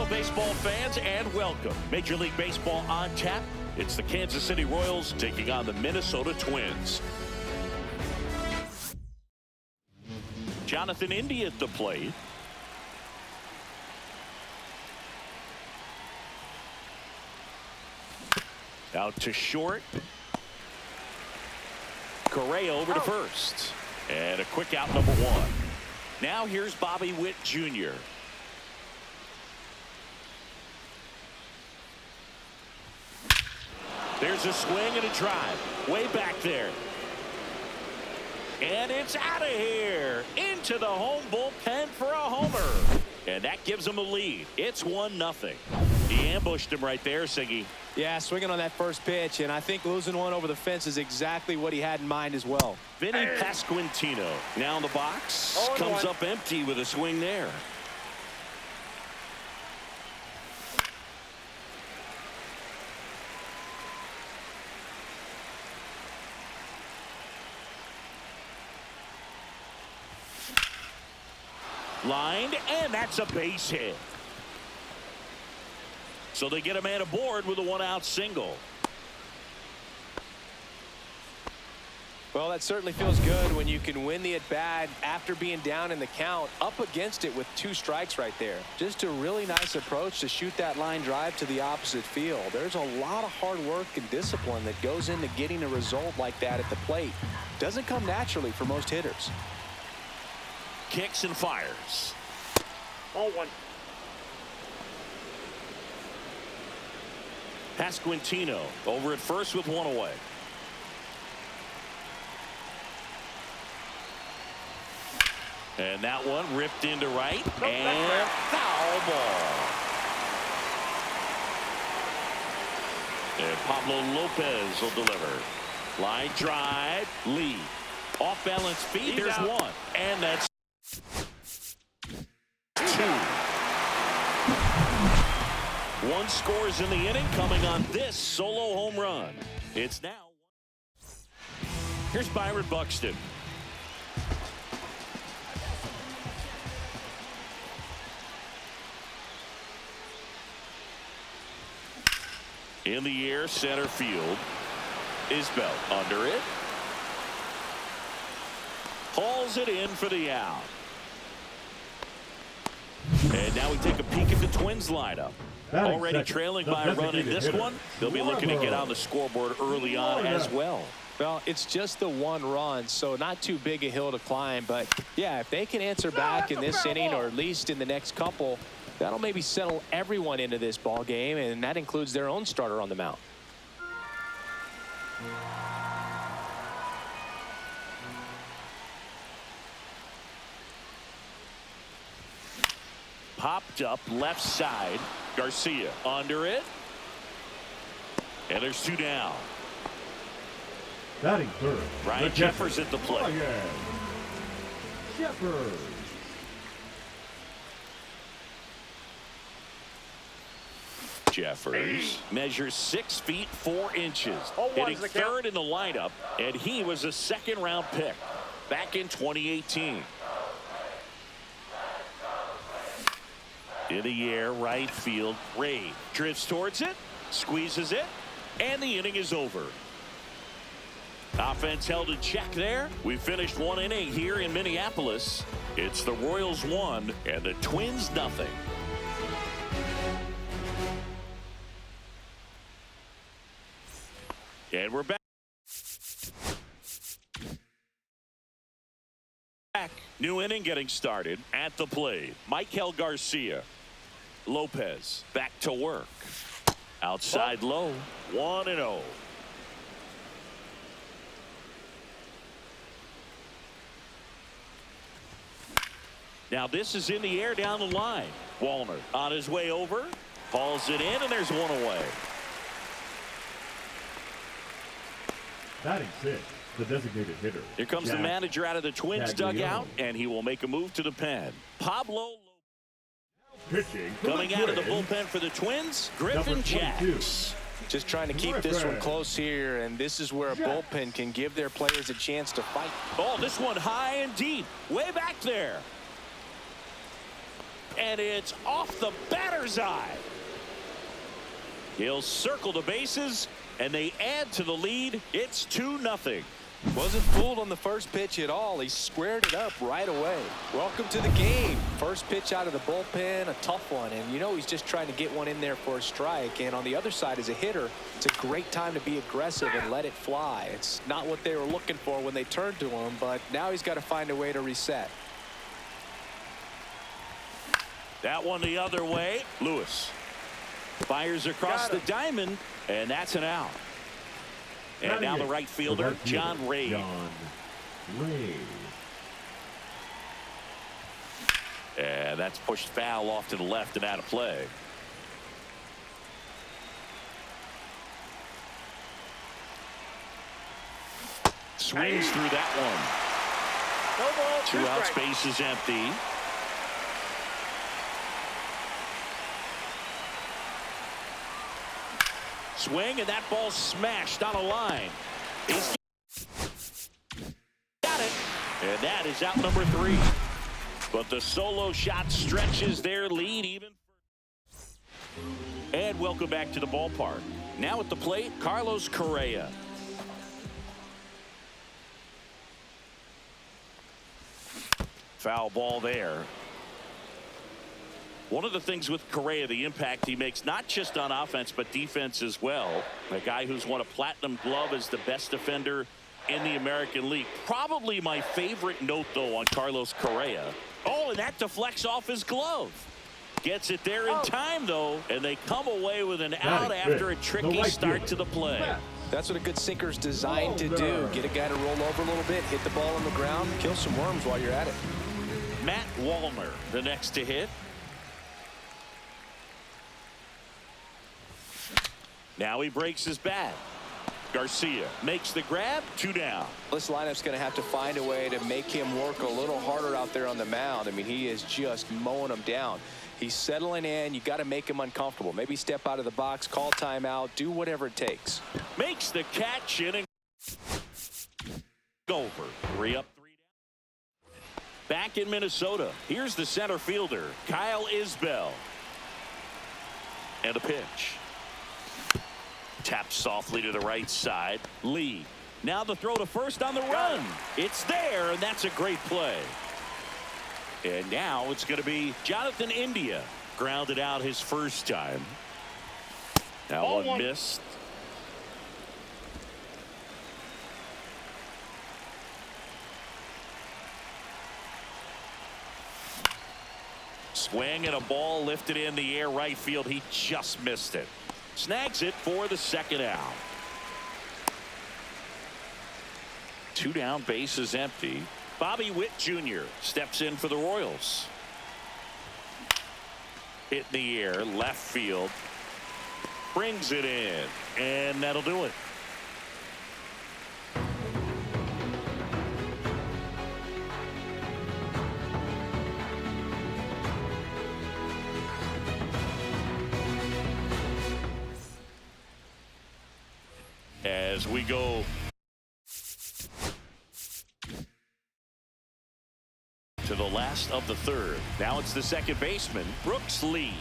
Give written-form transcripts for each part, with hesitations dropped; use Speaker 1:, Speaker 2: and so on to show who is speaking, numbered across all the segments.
Speaker 1: baseball fans, and welcome. Major League Baseball on tap. It's the Kansas City Royals taking on the Minnesota Twins. Jonathan India at the plate. Out to short. Correa over to first. And a quick out, number one. Now here's Bobby Witt Jr. There's a swing and a drive. Way back there. And it's out of here. Into the home bullpen for a homer. And that gives them a lead. It's 1-0. He ambushed him right there, Siggy.
Speaker 2: Yeah, swinging on that first pitch, and I think losing one over the fence is exactly what he had in mind as well.
Speaker 1: Vinny Pasquantino now in the box. Comes up empty with a swing there. Lined, and that's a base hit. So they get a man aboard with a one-out single.
Speaker 2: Well, that certainly feels good when you can win the at-bat after being down in the count, up against it with 2 strikes right there. Just a really nice approach to shoot that line drive to the opposite field. There's a lot of hard work and discipline that goes into getting a result like that at the plate. Doesn't come naturally for most hitters.
Speaker 1: Kicks and fires.
Speaker 3: 0-1.
Speaker 1: Pasquantino over at first with one away. And that one ripped into right. And foul ball. And Pablo Lopez will deliver. Line drive. Lee. Off balance feet. There's one. And that's 2. 1 scores in the inning, coming on this solo home run. It's now. Here's Byron Buxton. In the air, center field. Isbell under it. Hauls it in for the out. And now we take a peek at the Twins lineup. Already trailing by a run in this one. They'll be looking to get on the scoreboard early on as well.
Speaker 2: Well, it's just the 1 run, so not too big a hill to climb. But, yeah, if they can answer back in this inning or at least in the next couple, that'll maybe settle everyone into this ball game, and that includes their own starter on the mound.
Speaker 1: Popped up left side. Garcia under it. And there's 2 down.
Speaker 4: Batting third.
Speaker 1: Ryan Jeffers at the plate.
Speaker 4: Jeffers.
Speaker 1: Jeffers measures 6 feet 4 inches. Hitting third in the lineup, and he was a second-round pick back in 2018. In the air, right field. Ray drifts towards it, squeezes it, and the inning is over. Offense held in check there. We finished 1 inning here in Minneapolis. It's the Royals 1 and the Twins 0. And we're back. New inning getting started at the plate. Michael Garcia. Lopez back to work. Outside low. 1-0. Now this is in the air down the line. Wallner on his way over. Hauls it in, and there's 1 away.
Speaker 4: Batting 6. The designated hitter.
Speaker 1: Here comes the manager out of the Twins dugout, and he will make a move to the pen. Pablo
Speaker 4: pitching
Speaker 1: coming out of the bullpen for the Twins, Griffin Jax.
Speaker 2: Just trying to keep this one close here, and this is where a bullpen can give their players a chance to fight.
Speaker 1: Oh, this one high and deep, way back there. and it's off the batter's eye. He'll circle the bases, and they add to the lead. It's 2-0.
Speaker 2: Wasn't fooled on the first pitch at all. He squared it up right away. Welcome to the game. First pitch out of the bullpen, a tough one. And you know he's just trying to get one in there for a strike. And on the other side, as a hitter, it's a great time to be aggressive and let it fly. It's not what they were looking for when they turned to him, but now he's got to find a way to reset.
Speaker 1: That one the other way. Lewis fires across the diamond, and that's an out. And now the right fielder, John Ray. And that's pushed foul off to the left and out of play. Swings through that one.
Speaker 3: No ball,
Speaker 1: 2 outs, base is empty. Swing, and that ball smashed on a line. He's got it, and that is out number 3. But the solo shot stretches their lead even further. And welcome back to the ballpark. Now at the plate, Carlos Correa. Foul ball there. One of the things with Correa, the impact he makes, not just on offense, but defense as well. A guy who's won a platinum glove as the best defender in the American League. Probably my favorite note, though, on Carlos Correa. Oh, and that deflects off his glove. Gets it there in time, though, and they come away with an out after a tricky start to the play.
Speaker 2: That's what a good sinker's designed to do. Get a guy to roll over a little bit, hit the ball on the ground, kill some worms while you're at it.
Speaker 1: Matt Wallner, the next to hit. Now he breaks his bat. Garcia makes the grab, 2 down.
Speaker 2: This lineup's going to have to find a way to make him work a little harder out there on the mound. I mean, he is just mowing them down. He's settling in. You got to make him uncomfortable. Maybe step out of the box, call timeout, do whatever it takes.
Speaker 1: Makes the catch in and over. 3 up, 3 down. Back in Minnesota, here's the center fielder, Kyle Isbell. And a pitch. Taps softly to the right side. Lee. Now the throw to first on the run. It's there, and that's a great play. And now it's going to be Jonathan India. Grounded out his first time. Now one missed. Swing and a ball lifted in the air right field. He just missed it. Snags it for the second out. 2 down, base is empty. Bobby Witt Jr. steps in for the Royals. Hit in the air, left field. Brings it in, and that'll do it. As we go to the last of the third. Now it's the second baseman, Brooks Lee.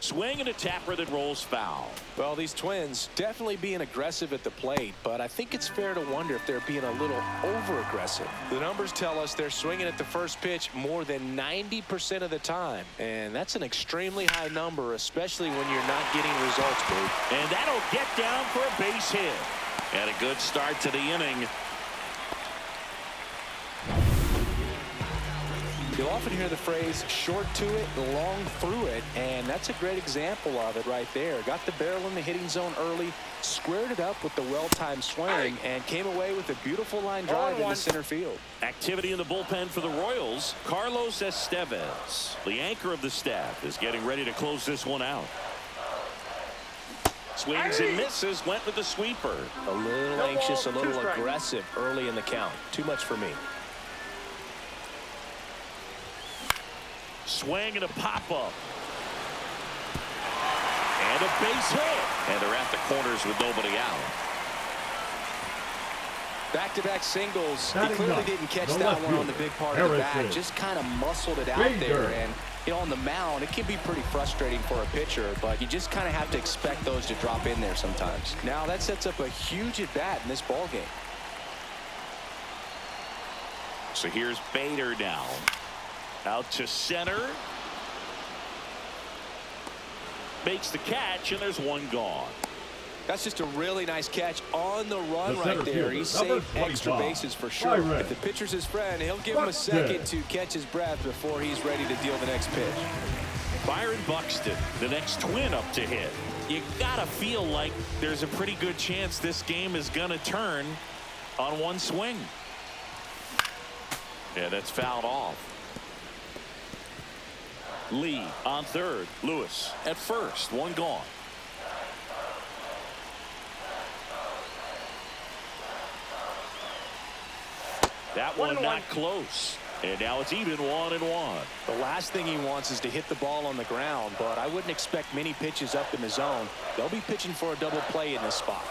Speaker 1: Swing and a tapper that rolls foul.
Speaker 2: Well, these Twins definitely being aggressive at the plate, but I think it's fair to wonder if they're being a little over-aggressive. The numbers tell us they're swinging at the first pitch more than 90% of the time, and that's an extremely high number, especially when you're not getting results, Gabe.
Speaker 1: And that'll get down for a base hit. And a good start to the inning.
Speaker 2: You'll often hear the phrase short to it, long through it, and that's a great example of it right there. Got the barrel in the hitting zone early, squared it up with the well-timed swing, and came away with a beautiful line drive into center field.
Speaker 1: Activity in the bullpen for the Royals. Carlos Estevez, the anchor of the staff, is getting ready to close this one out. Swings and misses, went with the sweeper.
Speaker 2: A little anxious, a little aggressive early in the count. Too much for me.
Speaker 1: Swing and a pop-up. And a base hit. And they're at the corners with nobody out.
Speaker 2: Back-to-back singles. He
Speaker 4: Batting
Speaker 2: clearly
Speaker 4: up,
Speaker 2: didn't catch
Speaker 4: the
Speaker 2: that
Speaker 4: left
Speaker 2: one on the
Speaker 4: fielder,
Speaker 2: big part of the
Speaker 4: Harrison.
Speaker 2: bat. Just kind of muscled it out there. And on the mound, it can be pretty frustrating for a pitcher, but you just kind of have to expect those to drop in there sometimes. Now that sets up a huge at-bat in this ball game.
Speaker 1: So here's Bader now. Out to center. Makes the catch, and there's one gone.
Speaker 2: That's just a really nice catch on the run
Speaker 4: The
Speaker 2: right
Speaker 4: center
Speaker 2: there.
Speaker 4: fielder,
Speaker 2: He
Speaker 4: number
Speaker 2: saved extra
Speaker 4: 25,
Speaker 2: bases for sure.
Speaker 4: Byron.
Speaker 2: If the pitcher's his friend, he'll give him a second to catch his breath before he's ready to deal the next pitch.
Speaker 1: Byron Buxton, the next Twin up to hit. You gotta feel like there's a pretty good chance this game is gonna turn on one swing. Yeah, that's fouled off. Lee on third. Lewis at first. One gone. That one not close. And now it's even 1-1.
Speaker 2: The last thing he wants is to hit the ball on the ground, but I wouldn't expect many pitches up in the zone. They'll be pitching for a double play in this spot.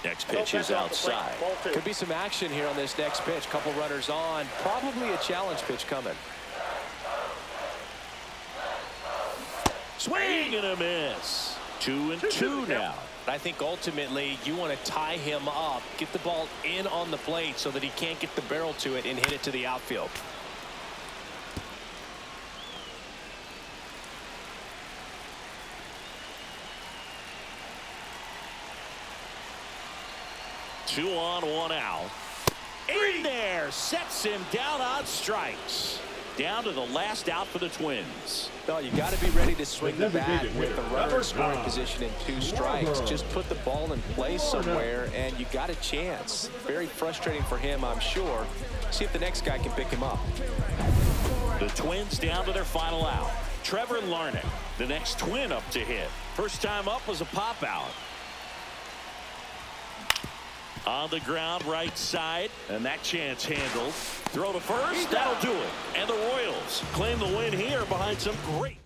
Speaker 1: Next pitch is outside.
Speaker 2: Could be some action here on this next pitch. Couple runners on. Probably a challenge pitch coming.
Speaker 1: Swing and a miss. 2-2 now.
Speaker 2: I think ultimately you want to tie him up, get the ball in on the plate so that he can't get the barrel to it and hit it to the outfield.
Speaker 1: Two on, one out. In there, sets him down on strikes. Down to the last out for the Twins.
Speaker 2: No, you got to be ready to swing the bat
Speaker 4: designated
Speaker 2: with the
Speaker 4: hitter,
Speaker 2: runner in
Speaker 4: number
Speaker 2: scoring
Speaker 4: 9,
Speaker 2: position in 2 strikes. Just put the ball in place somewhere, and you got a chance. Very frustrating for him, I'm sure. See if the next guy can pick him up.
Speaker 1: The Twins down to their final out. Trevor Larnach, the next Twin up to hit. First time up was a pop out. On the ground, right side, and that chance handled. Throw to first, that'll do it. And the Royals claim the win here behind some great